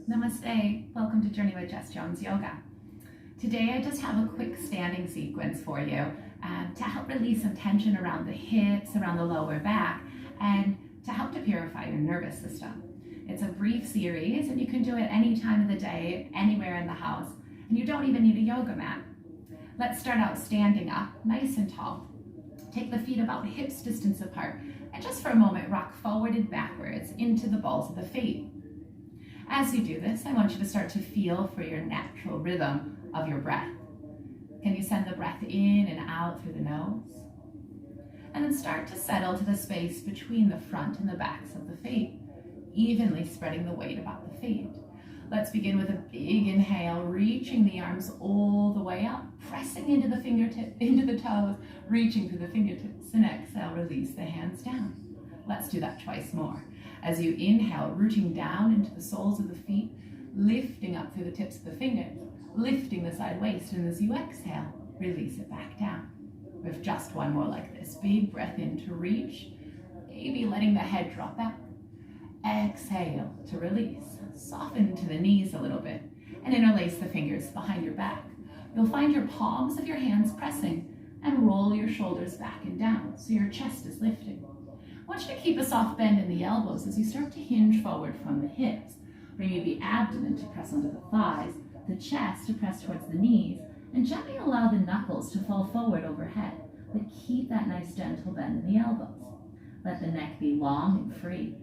Namaste, welcome to Journey with Jess Jones Yoga. Today I just have a quick standing sequence for you to help release some tension around the hips, around the lower back, and to help to purify your nervous system. It's a brief series and you can do it any time of the day, anywhere in the house, and you don't even need a yoga mat. Let's start out standing up, nice and tall. Take the feet about hips distance apart, and just for a moment rock forward and backwards into the balls of the feet. As you do this, I want you to start to feel for your natural rhythm of your breath. Can you send the breath in and out through the nose? And then start to settle to the space between the front and the backs of the feet, evenly spreading the weight about the feet. Let's begin with a big inhale, reaching the arms all the way up, pressing into the fingertips, into the toes, reaching through the fingertips, and exhale, release the hands down. Let's do that twice more. As you inhale, rooting down into the soles of the feet, lifting up through the tips of the fingers, lifting the side waist, and as you exhale, release it back down. With just one more like this. Big breath in to reach, maybe letting the head drop back. Exhale to release. Soften to the knees a little bit and interlace the fingers behind your back. You'll find your palms of your hands pressing and roll your shoulders back and down so your chest is lifting. I want you to keep a soft bend in the elbows as you start to hinge forward from the hips, bringing the abdomen to press onto the thighs, the chest to press towards the knees, and gently allow the knuckles to fall forward overhead, but keep that nice gentle bend in the elbows. Let the neck be long and free.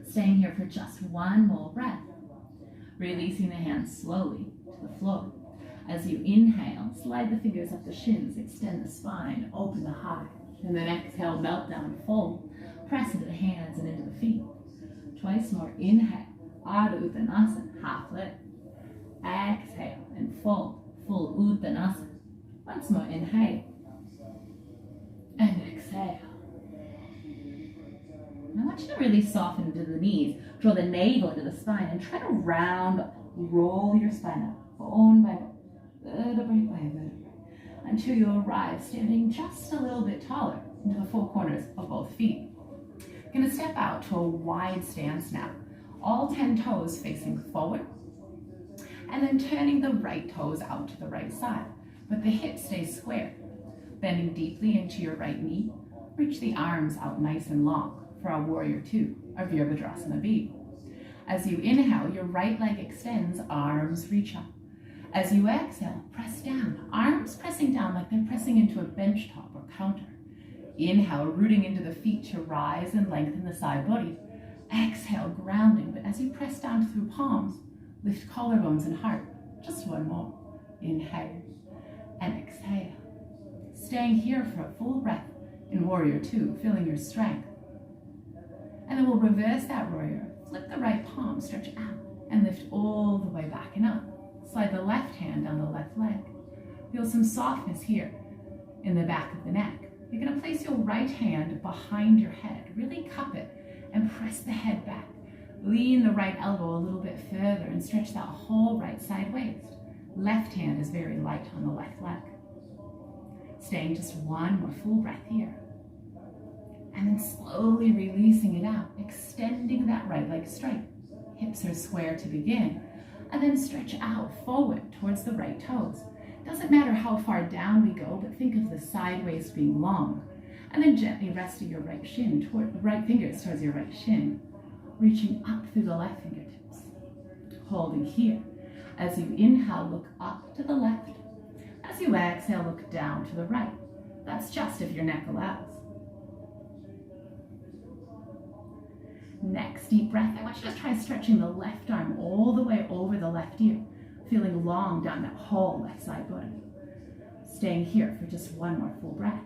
Staying here for just one more breath, releasing the hands slowly to the floor. As you inhale, slide the fingers up the shins, extend the spine, open the heart. And then exhale, melt down, fold. Press into the hands and into the feet. Twice more. Inhale, Ardha Uttanasana, half lift. Exhale and fold, full Uttanasana. Once more, inhale. And exhale. And I want you to really soften into the knees. Draw the navel into the spine and try to round up. Roll your spine up, bone by bone, vertebrae by vertebrae, until you arrive standing just a little bit taller into the four corners of both feet. You're going to step out to a wide stance now, all 10 toes facing forward, and then turning the right toes out to the right side, but the hips stay square. Bending deeply into your right knee, reach the arms out nice and long for our Warrior Two, our Virabhadrasana B. As you inhale, your right leg extends, arms reach up. As you exhale, press down, arms pressing down like they're pressing into a bench top or counter. Inhale, rooting into the feet to rise and lengthen the side body. Exhale, grounding, but as you press down through palms, lift collarbones and heart. Just one more. Inhale and exhale. Staying here for a full breath in Warrior Two, feeling your strength. And then we'll reverse that warrior. Flip the right palm, stretch out, and lift all the way back and up. Slide the left hand down the left leg. Feel some softness here in the back of the neck. You're going to place your right hand behind your head. Really cup it and press the head back. Lean the right elbow a little bit further and stretch that whole right side waist. Left hand is very light on the left leg. Staying just one more full breath here. And then slowly releasing it out, extending that right leg straight. Hips are square to begin. And then stretch out forward towards the right toes. Doesn't matter how far down we go, but think of the side waist being long. And then gently resting your right shin, right fingers towards your right shin. Reaching up through the left fingertips. Holding here. As you inhale, look up to the left. As you exhale, look down to the right. That's just if your neck allows. Next deep breath, I want you to try stretching the left arm all the way over the left ear, feeling long down that whole left side body. Staying here for just one more full breath.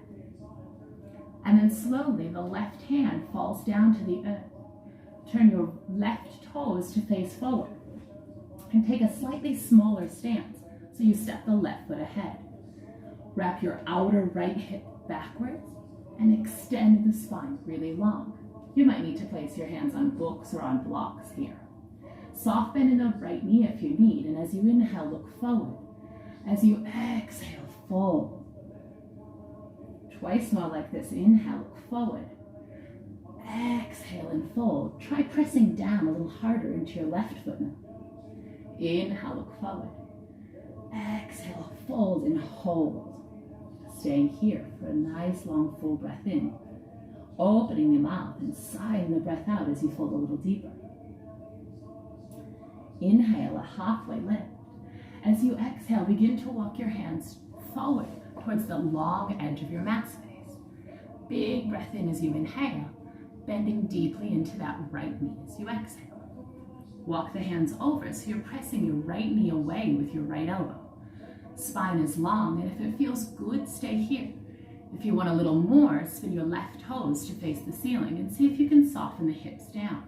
And then slowly the left hand falls down to the earth. Turn your left toes to face forward and take a slightly smaller stance so you step the left foot ahead. Wrap your outer right hip backwards and extend the spine really long. You might need to place your hands on books or on blocks here. Soft bend in the right knee if you need, and as you inhale, look forward. As you exhale, fold. Twice more like this. Inhale, look forward. Exhale and fold. Try pressing down a little harder into your left foot now. Inhale, look forward. Exhale, fold and hold. Staying here for a nice long full breath in. Opening the mouth and sighing the breath out as you fold a little deeper. Inhale, a halfway lift. As you exhale, begin to walk your hands forward towards the long edge of your mat space. Big breath in as you inhale, bending deeply into that right knee as you exhale. Walk the hands over so you're pressing your right knee away with your right elbow. Spine is long, and if it feels good, stay here. If you want a little more, spin your left toes to face the ceiling and see if you can soften the hips down.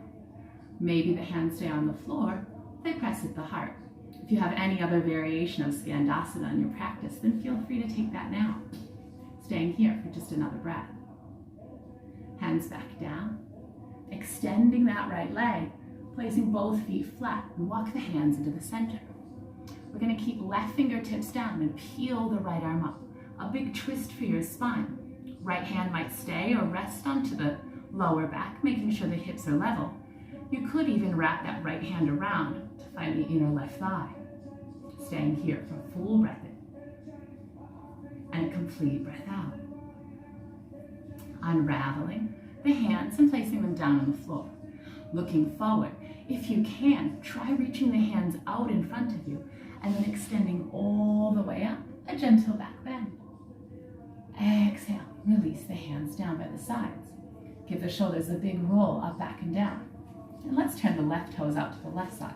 Maybe the hands stay on the floor, they press at the heart. If you have any other variation of Skandasana in your practice, then feel free to take that now. Staying here for just another breath. Hands back down, extending that right leg, placing both feet flat, and walk the hands into the center. We're going to keep left fingertips down and peel the right arm up. A big twist for your spine. Right hand might stay or rest onto the lower back, making sure the hips are level. You could even wrap that right hand around to find the inner left thigh. Staying here for a full breath in and a complete breath out. Unraveling the hands and placing them down on the floor. Looking forward. If you can, try reaching the hands out in front of you and then extending all the way up, a gentle back bend. Exhale, release the hands down by the sides. Give the shoulders a big roll up, back, and down. And let's turn the left toes out to the left side.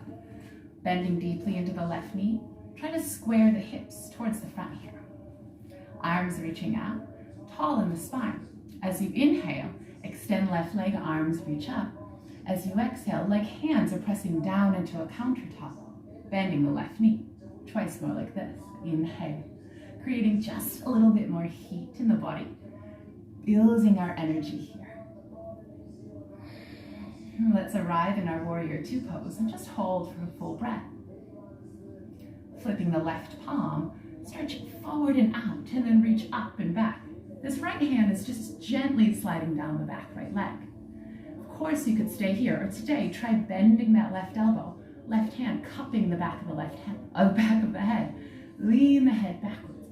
Bending deeply into the left knee, try to square the hips towards the front here. Arms reaching out, tall in the spine. As you inhale, extend left leg, arms reach up. As you exhale, like hands are pressing down into a countertop, bending the left knee. Twice more like this. Inhale, creating just a little bit more heat in the body, building our energy here. Let's arrive in our warrior two pose and just hold for a full breath. Flipping the left palm, stretching forward and out, and then reach up and back. This right hand is just gently sliding down the back right leg. Of course, you could stay here, or today, try bending that left elbow, left hand cupping the back of the back of the head. Lean the head backwards,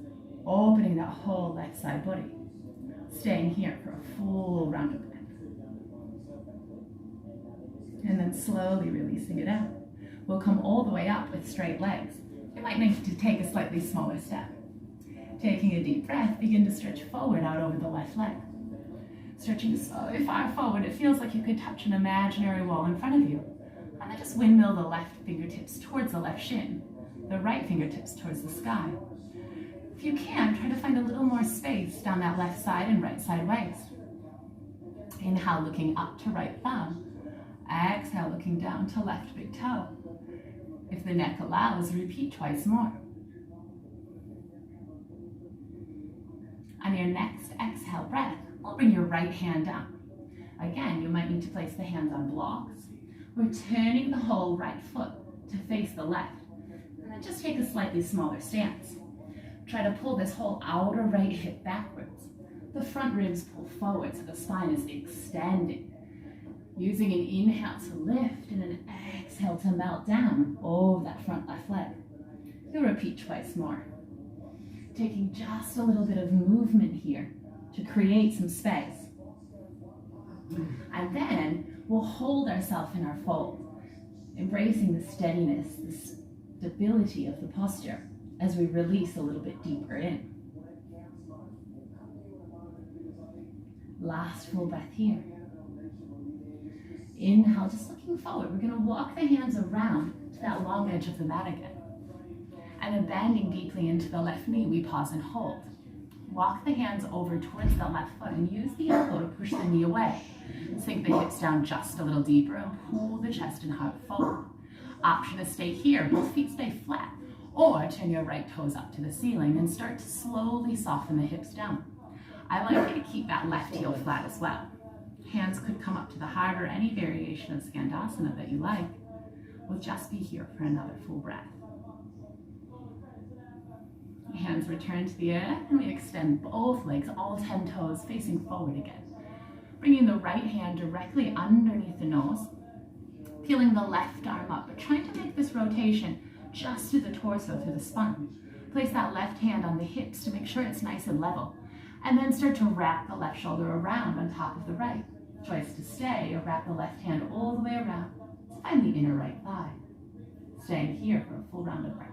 opening that whole left side body. Staying here for a full round of breath. And then slowly releasing it out. We'll come all the way up with straight legs. You might need to take a slightly smaller step. Taking a deep breath, begin to stretch forward out over the left leg. Stretching so far forward, it feels like you could touch an imaginary wall in front of you. And then just windmill the left fingertips towards the left shin, the right fingertips towards the sky. If you can, try to find a little more space down that left side and right side waist. Inhale, looking up to right thumb. Exhale, looking down to left big toe. If the neck allows, repeat twice more. On your next exhale breath, we'll bring your right hand down. Again, you might need to place the hands on blocks. We're turning the whole right foot to face the left. And then just take a slightly smaller stance. Try to pull this whole outer right hip backwards. The front ribs pull forward so the spine is extending. Using an inhale to lift and an exhale to melt down over that front left leg. You'll repeat twice more. Taking just a little bit of movement here to create some space. And then we'll hold ourselves in our fold, embracing the steadiness, the stability of the posture as we release a little bit deeper in. Last full breath here. Inhale, just looking forward. We're going to walk the hands around to that long edge of the mat again. And then bending deeply into the left knee, we pause and hold. Walk the hands over towards the left foot and use the elbow to push the knee away. Sink the hips down just a little deeper and pull the chest and heart forward. Option to stay here, both feet stay flat. Or turn your right toes up to the ceiling and start to slowly soften the hips down. I like you to keep that left heel flat as well. Hands could come up to the heart or any variation of Skandasana that you like. We'll just be here for another full breath. Hands return to the earth and we extend both legs, all 10 toes facing forward again. Bringing the right hand directly underneath the nose, peeling the left arm up, but trying to make this rotation just through the torso, through the spine. Place that left hand on the hips to make sure it's nice and level. And then start to wrap the left shoulder around on top of the right. Choice to stay or wrap the left hand all the way around to find the inner right thigh. Staying here for a full round of breath.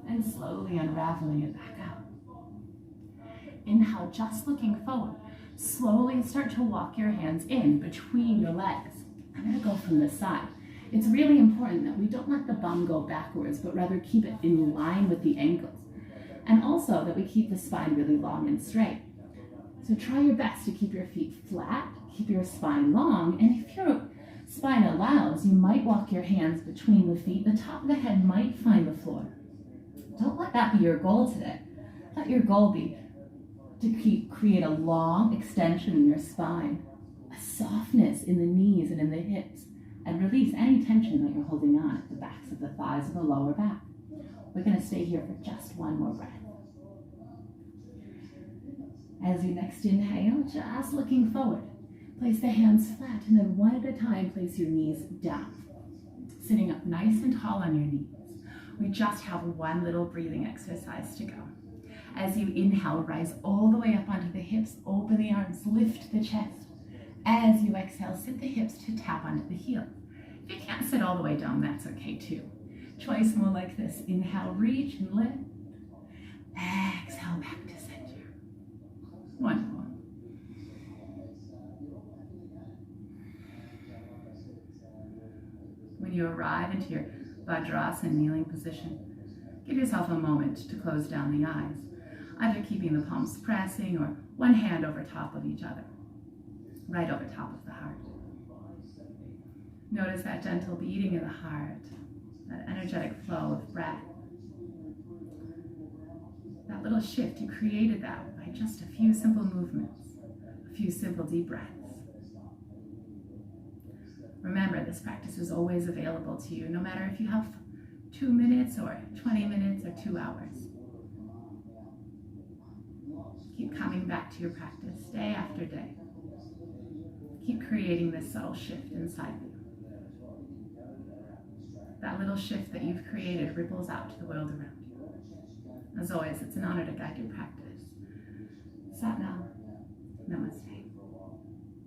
And slowly unraveling it back out. Inhale, just looking forward. Slowly start to walk your hands in between your legs. I'm going to go from the side. It's really important that we don't let the bum go backwards, but rather keep it in line with the ankles. And also that we keep the spine really long and straight. So try your best to keep your feet flat, keep your spine long, and if your spine allows, you might walk your hands between the feet. The top of the head might find the floor. Don't let that be your goal today. Let your goal be to create a long extension in your spine, a softness in the knees and in the hips, and release any tension that you're holding on at the backs of the thighs and the lower back. We're going to stay here for just one more breath. As you next inhale, just looking forward, place the hands flat, and then one at a time, place your knees down. Sitting up nice and tall on your knees. We just have one little breathing exercise to go. As you inhale, rise all the way up onto the hips, open the arms, lift the chest. As you exhale, sit the hips to tap onto the heels. If you can't sit all the way down, that's okay too. Choice more like this. Inhale, reach and lift. Exhale, back to center. One more. When you arrive into your Vajrasana kneeling position, give yourself a moment to close down the eyes, either keeping the palms pressing or one hand over top of each other, right over top of the heart. Notice that gentle beating of the heart, that energetic flow of breath. That little shift, you created that by just a few simple movements, a few simple deep breaths. Remember, this practice is always available to you, no matter if you have 2 minutes or 20 minutes or 2 hours. Keep coming back to your practice day after day. Keep creating this subtle shift inside you. That little shift that you've created ripples out to the world around you. As always, it's an honor to guide your practice. Sat Nam. Namaste.